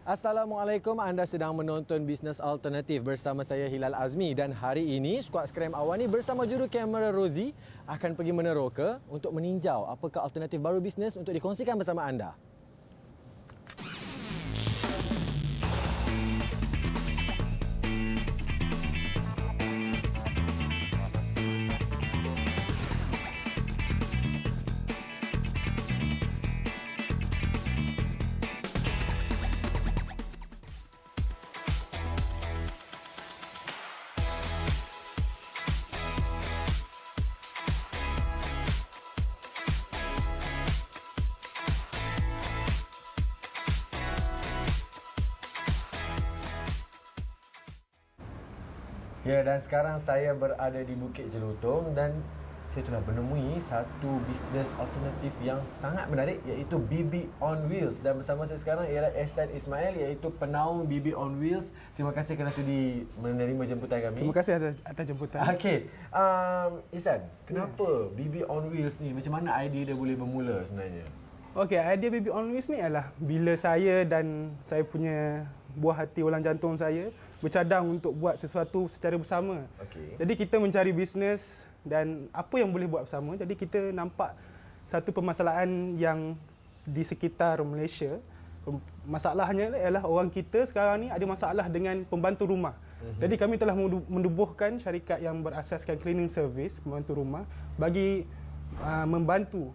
Assalamualaikum, anda sedang menonton Bisnes Alternatif bersama saya Hilal Azmi dan hari ini skuad Scram Awani bersama juru kamera Rozi akan pergi meneroka untuk meninjau apakah alternatif baru bisnes untuk dikongsikan bersama anda. Ya, dan sekarang saya berada di Bukit Jelutong dan saya telah menemui satu bisnes alternatif yang sangat menarik iaitu BB on Wheels, dan bersama saya sekarang ialah Ehsan Ismail iaitu penaung BB on Wheels. Terima kasih kerana sudi menerima jemputan kami. Terima kasih atas jemputan. Okey, Ihsan, kenapa BB on Wheels ni? Macam mana idea dia boleh bermula sebenarnya? Okey, idea BB on Wheels ni adalah bila saya dan saya punya buah hati ulang jantung saya bercadang untuk buat sesuatu secara bersama. Okey. Jadi kita mencari bisnes dan apa yang boleh buat bersama. Jadi kita nampak satu permasalahan yang di sekitar Malaysia. Masalahnya ialah orang kita sekarang ni ada masalah dengan pembantu rumah. Jadi kami telah menubuhkan syarikat yang berasaskan cleaning service, pembantu rumah, bagi membantu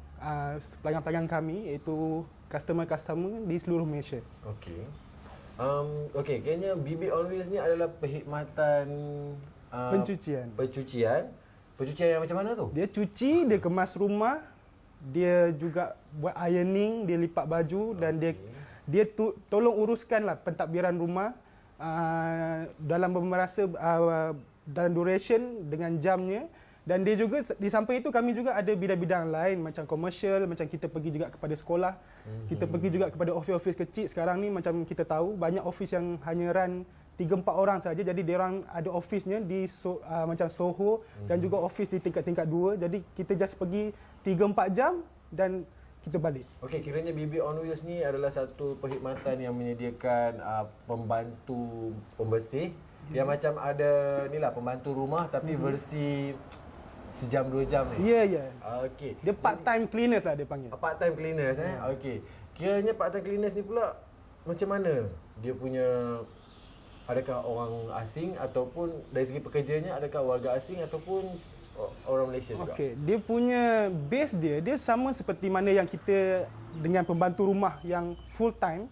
pelanggan-pelanggan kami iaitu customer-customer di seluruh Malaysia. Okey. Okey, kayaknya BB on Wheels ni adalah perkhidmatan Pencucian. Pencucian yang macam mana tu? Dia cuci, dia kemas rumah, dia juga buat ironing, dia lipat baju dan dia tolong uruskanlah pentadbiran rumah dalam merasa dalam duration dengan jamnya. Dan dia juga di samping itu kami juga ada bidang-bidang lain macam komersial, macam kita pergi juga kepada sekolah, kita pergi juga kepada office-office kecil. Sekarang ni macam kita tahu banyak office yang hanya run 3-4 orang saja. Jadi dia orang ada office-nya di macam Soho dan juga office di tingkat-tingkat 2. Jadi kita just pergi 3-4 jam dan kita balik. Okey, kiranya BB on Wheels ni adalah satu perkhidmatan yang menyediakan pembantu pembersih yang macam ada ni lah pembantu rumah tapi versi sejam 2 jam ni. Ya, ya. Okey. Dia part-time cleaners lah dia panggil. Part-time cleaners Okey. Kiranya part-time cleaners ni pula macam mana? Dia punya, adakah orang asing ataupun dari segi pekerjanya adakah warga asing ataupun orang Malaysia juga? Okey, dia punya base dia sama seperti mana yang kita dengan pembantu rumah yang full time.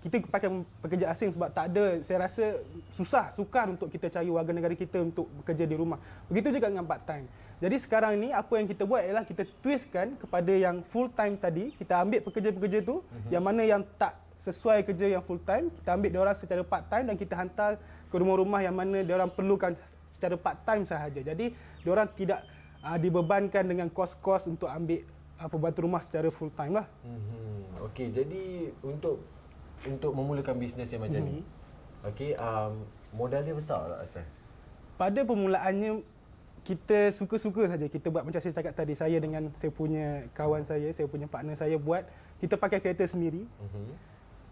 Kita pakai pekerja asing sebab tak ada, saya rasa sukar untuk kita cari warga negara kita untuk bekerja di rumah. Begitu juga dengan part time. Jadi sekarang ni apa yang kita buat ialah kita twistkan kepada yang full time tadi. Kita ambil pekerja-pekerja tu yang mana yang tak sesuai kerja yang full time, kita ambil dia orang secara part time dan kita hantar ke rumah-rumah yang mana dia orang perlukan secara part time sahaja. Jadi dia orang tidak dibebankan dengan kos-kos untuk ambil pembantu rumah secara full time lah. Okey, jadi untuk memulakan bisnes yang macam ni, okey, modal dia besar tak Asal? Pada permulaannya kita suka-suka saja kita buat macam saya cakap tadi, saya dengan saya punya kawan saya punya partner saya buat, kita pakai kereta sendiri.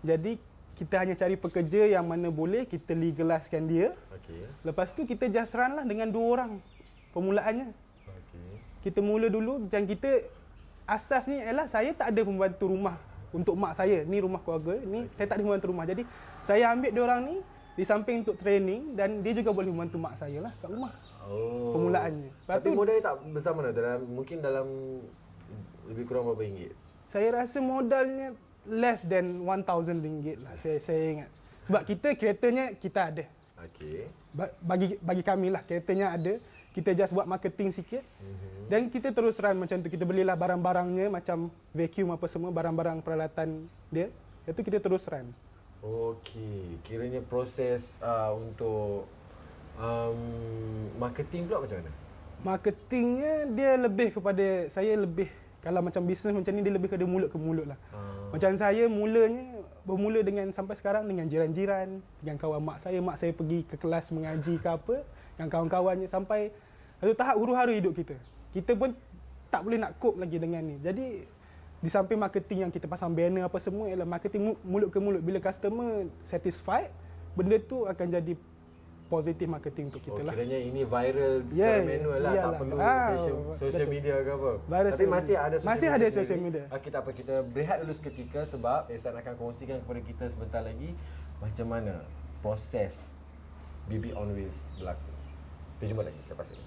Jadi kita hanya cari pekerja yang mana boleh kita legaliskan dia. Okey. Lepas tu kita just run lah dengan 2 orang permulaannya. Okey. Kita mula dulu dan kita asasnya ialah saya tak ada pembantu rumah untuk mak saya. Ni rumah keluarga, ni saya tak ada pembantu rumah. Jadi saya ambil dia orang ni di samping untuk training dan dia juga boleh membantu mak saya lah kat rumah. Permulaannya. Tapi modal dia tak besar mana? Mungkin dalam lebih kurang berapa ringgit? Saya rasa modalnya less than 1,000 ringgit lah. Saya ingat. Sebab keretanya kita ada. Okey. Bagi kami lah keretanya ada. Kita just buat marketing sikit. Dan kita terus run macam tu. Kita belilah barang-barangnya macam vacuum apa semua, barang-barang peralatan dia. Itu kita terus run. Okey. Kiranya proses untuk marketing pula macam mana? Marketingnya dia lebih kepada, saya lebih, kalau macam bisnes macam ni dia lebih kepada mulut ke mulut lah. Macam saya bermula dengan sampai sekarang dengan jiran-jiran, dengan kawan mak saya pergi ke kelas mengaji ke apa, dengan kawan-kawannya sampai satu tahap huru-hara hidup kita. Kita pun tak boleh nak cope lagi dengan ni. Jadi di samping marketing yang kita pasang banner apa semua ialah marketing mulut ke mulut. Bila customer satisfied, benda tu akan jadi positif marketing untuk kita lah. Kiranya ini viral secara manual lah, tak perlu social media ke apa. Tapi masih ada social media. Okay, tak apa, kita berehat dulu seketika sebab Ehsan akan kongsikan kepada kita sebentar lagi macam mana proses BB on Wheels berlaku. Kita jumpa lagi selepas ini.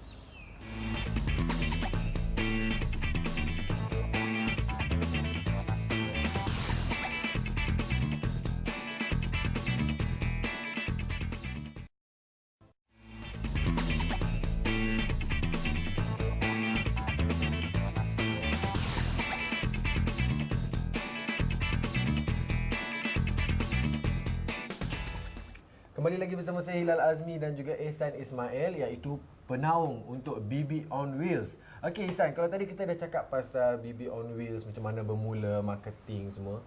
Kembali lagi bersama saya Hilal Azmi dan juga Ehsan Ismail, iaitu penaung untuk BB on Wheels. Okey Ehsan, kalau tadi kita dah cakap pasal BB on Wheels, macam mana bermula, marketing semua.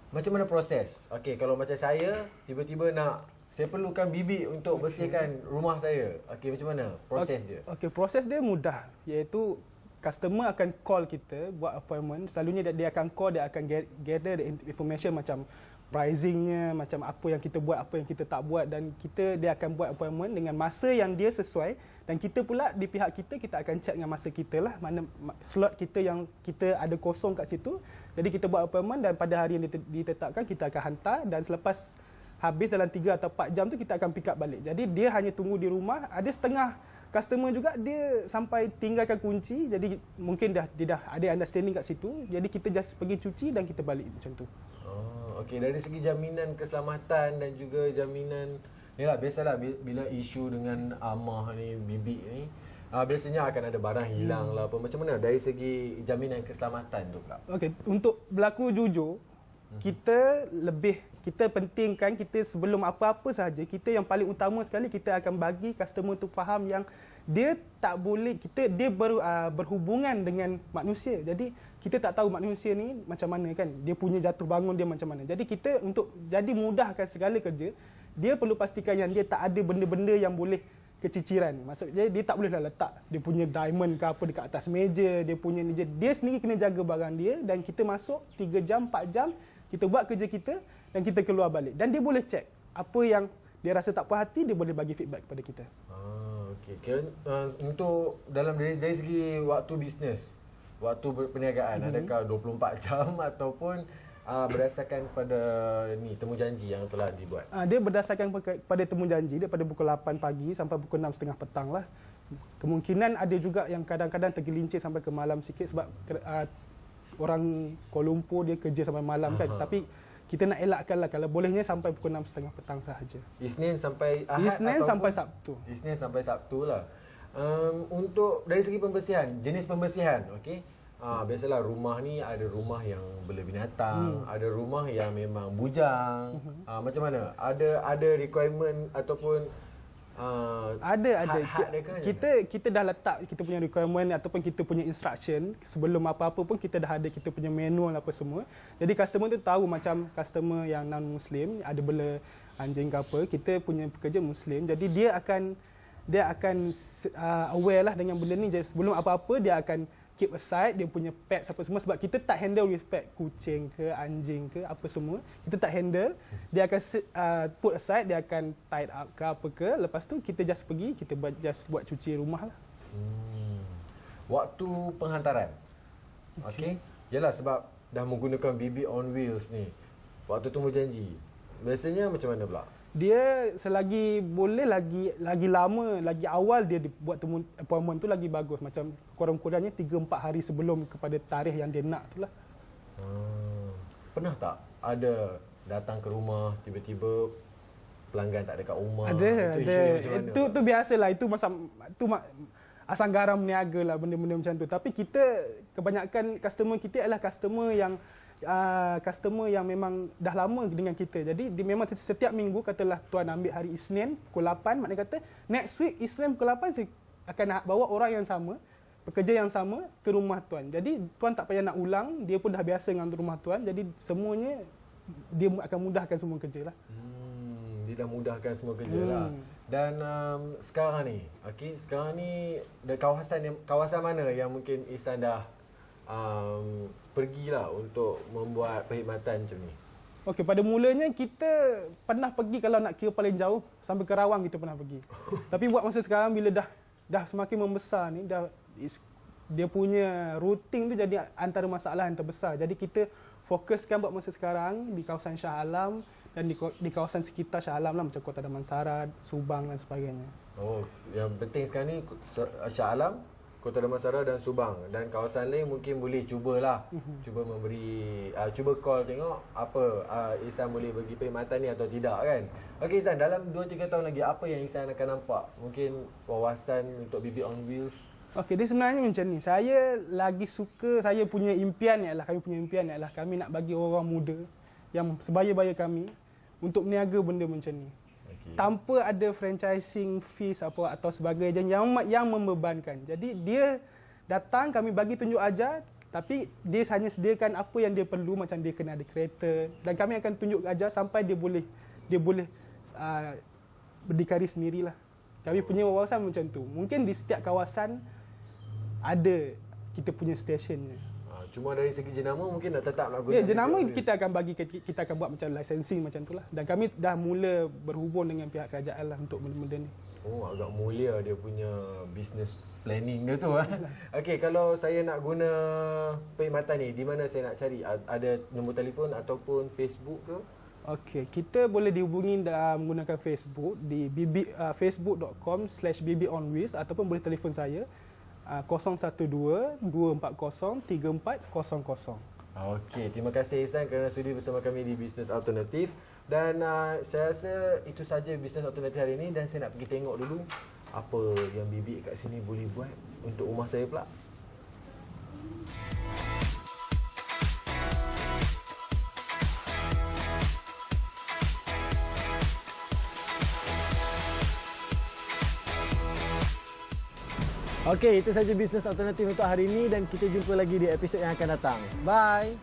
Macam mana proses? Okey, kalau macam saya tiba-tiba saya perlukan BB untuk bersihkan rumah saya. Okey, macam mana proses dia? Okey, proses dia mudah, iaitu customer akan call kita buat appointment. Selalunya dia akan call, dia akan gather the information macam pricingnya, macam apa yang kita buat, apa yang kita tak buat, dan dia akan buat appointment dengan masa yang dia sesuai, dan kita pula di pihak kita akan check dengan masa kita lah, mana slot kita yang kita ada kosong kat situ. Jadi kita buat appointment dan pada hari yang ditetapkan kita akan hantar, dan selepas habis dalam 3 atau 4 jam tu kita akan pick up balik. Jadi dia hanya tunggu di rumah. Ada setengah customer juga dia sampai tinggalkan kunci, jadi mungkin dia dah ada understanding kat situ. Jadi kita just pergi cuci dan kita balik macam tu. Okey, dari segi jaminan keselamatan dan juga jaminan nilah, biasalah bila isu dengan amah ni, bibik ni, biasanya akan ada barang hilang lah apa. Macam mana dari segi jaminan keselamatan tu pula? Okey, untuk berlaku jujur, kita pentingkan, kita sebelum apa-apa sahaja, kita yang paling utama sekali, kita akan bagi customer tu faham yang dia tak boleh, dia berhubungan dengan manusia. Jadi kita tak tahu manusia ni macam mana kan, dia punya jatuh bangun dia macam mana. Jadi kita untuk jadi mudahkan segala kerja, dia perlu pastikan yang dia tak ada benda-benda yang boleh keciciran. Maksudnya dia tak boleh letak dia punya diamond ke apa dekat atas meja, dia punya ni, dia sendiri kena jaga barang dia, dan kita masuk 3 jam 4 jam kita buat kerja kita dan kita keluar balik. Dan dia boleh check apa yang dia rasa tak puas hati, dia boleh bagi feedback kepada kita. Okey. Untuk dari segi waktu bisnes, waktu perniagaan, adakah 24 jam ataupun berdasarkan pada temu janji yang telah dibuat? Dia berdasarkan pada temu janji, daripada pukul 8 pagi sampai pukul 6.30 petang lah. Kemungkinan ada juga yang kadang-kadang tergelincir sampai ke malam sikit sebab orang Kuala Lumpur dia kerja sampai malam kan. Tapi kita nak elakkan lah, kalau bolehnya sampai pukul 6.30 petang sahaja. Isnin sampai Ahad? Isnin sampai Sabtu. Isnin sampai Sabtu lah. Untuk dari segi pembersihan, jenis pembersihan, okey. Biasalah rumah ni ada rumah yang bela binatang, ada rumah yang memang bujang. Macam mana? Ada requirement ataupun ada. Kita dah letak kita punya requirement ataupun kita punya instruction sebelum apa-apa pun, kita dah ada kita punya manual apa semua. Jadi customer tu tahu, macam customer yang non muslim ada bela anjing ke apa, kita punya pekerja muslim, jadi dia akan aware lah dengan benda ni. Jadi sebelum apa-apa dia akan keep aside dia punya pets apa semua, sebab kita tak handle with pet, kucing ke anjing ke apa semua kita tak handle. Dia akan put aside, dia akan tie up ke apa ke, lepas tu kita just pergi, kita just buat cuci rumah lah. Waktu penghantaran, okey. Yalah, sebab dah menggunakan BB on Wheels ni, waktu temu janji biasanya macam mana pula? Dia selagi boleh, lagi lama, lagi awal dia buat temu appointment tu lagi bagus. Macam kurang-kurangnya 3-4 hari sebelum kepada tarikh yang dia nak tu lah. Pernah tak ada datang ke rumah tiba-tiba pelanggan tak ada kat rumah? Ada. Itu biasalah, itu asam garam niaga lah, benda-benda macam tu. Tapi kita, kebanyakan customer kita adalah customer yang memang dah lama dengan kita. Jadi dia memang setiap minggu, katalah tuan ambil hari Isnin pukul 8, maknanya kata next week Isnin pukul 8 saya akan bawa orang yang sama, pekerja yang sama ke rumah tuan. Jadi tuan tak payah nak ulang, dia pun dah biasa dengan rumah tuan. Jadi semuanya dia akan mudahkan semua kerja lah. Dia dah mudahkan semua kerja lah. Dan sekarang ni, kawasan mana yang mungkin Ihsan dah pergilah untuk membuat perkhidmatan macam ni? Okey, pada mulanya kita pernah pergi, kalau nak kira paling jauh sampai ke Rawang kita pernah pergi. Tapi buat masa sekarang bila dah semakin membesar ni, dia punya routing tu jadi antara masalah yang terbesar. Jadi kita fokuskan buat masa sekarang di kawasan Shah Alam dan di kawasan sekitar Shah Alam lah, macam Kota Damansara, Subang dan sebagainya. Oh, yang penting sekarang ni Shah Alam, Kota Damansara dan Subang, dan kawasan lain mungkin boleh cubalah. Cuba memberi cuba call tengok apa Ihsan boleh bagi perkhidmatan ni atau tidak kan. Okey Ihsan, dalam 2-3 tahun lagi apa yang Ihsan akan nampak? Mungkin wawasan untuk BB on Wheels. Okey, dia sebenarnya macam ni. Saya lagi suka, saya punya impian ialah kami nak bagi orang muda yang sebaya-baya kami untuk meniaga benda macam ni. Tanpa ada franchising fees apa atau sebagainya yang membebankan. Jadi dia datang, kami bagi tunjuk ajar, tapi dia hanya sediakan apa yang dia perlu, macam dia kena ada kereta, dan kami akan tunjuk ajar sampai dia boleh berdikari sendirilah. Kami punya wawasan macam tu. Mungkin di setiap kawasan ada kita punya stationnya. Cuma dari segi jenama mungkin tetap nak guna. Ya, jenama kita akan buat macam licensing macam itulah. Dan kami dah mula berhubung dengan pihak kerajaan lah untuk benda-benda ni. Oh, agak mulia dia punya business planning dia tu. Okey, kalau saya nak guna perkhidmatan ni, di mana saya nak cari? Ada nombor telefon ataupun Facebook ke? Okey, kita boleh dihubungi menggunakan Facebook di facebook.com/bbonwheels ataupun boleh telefon saya 012-240-3400. Okey, terima kasih Ihsan kerana sudi bersama kami di Bisnes Alternatif. Dan saya rasa itu saja Bisnes Alternatif hari ini, dan saya nak pergi tengok dulu apa yang bibik kat sini boleh buat untuk rumah saya pula. Okey, itu saja Bisnes Alternatif untuk hari ini, dan kita jumpa lagi di episod yang akan datang. Bye!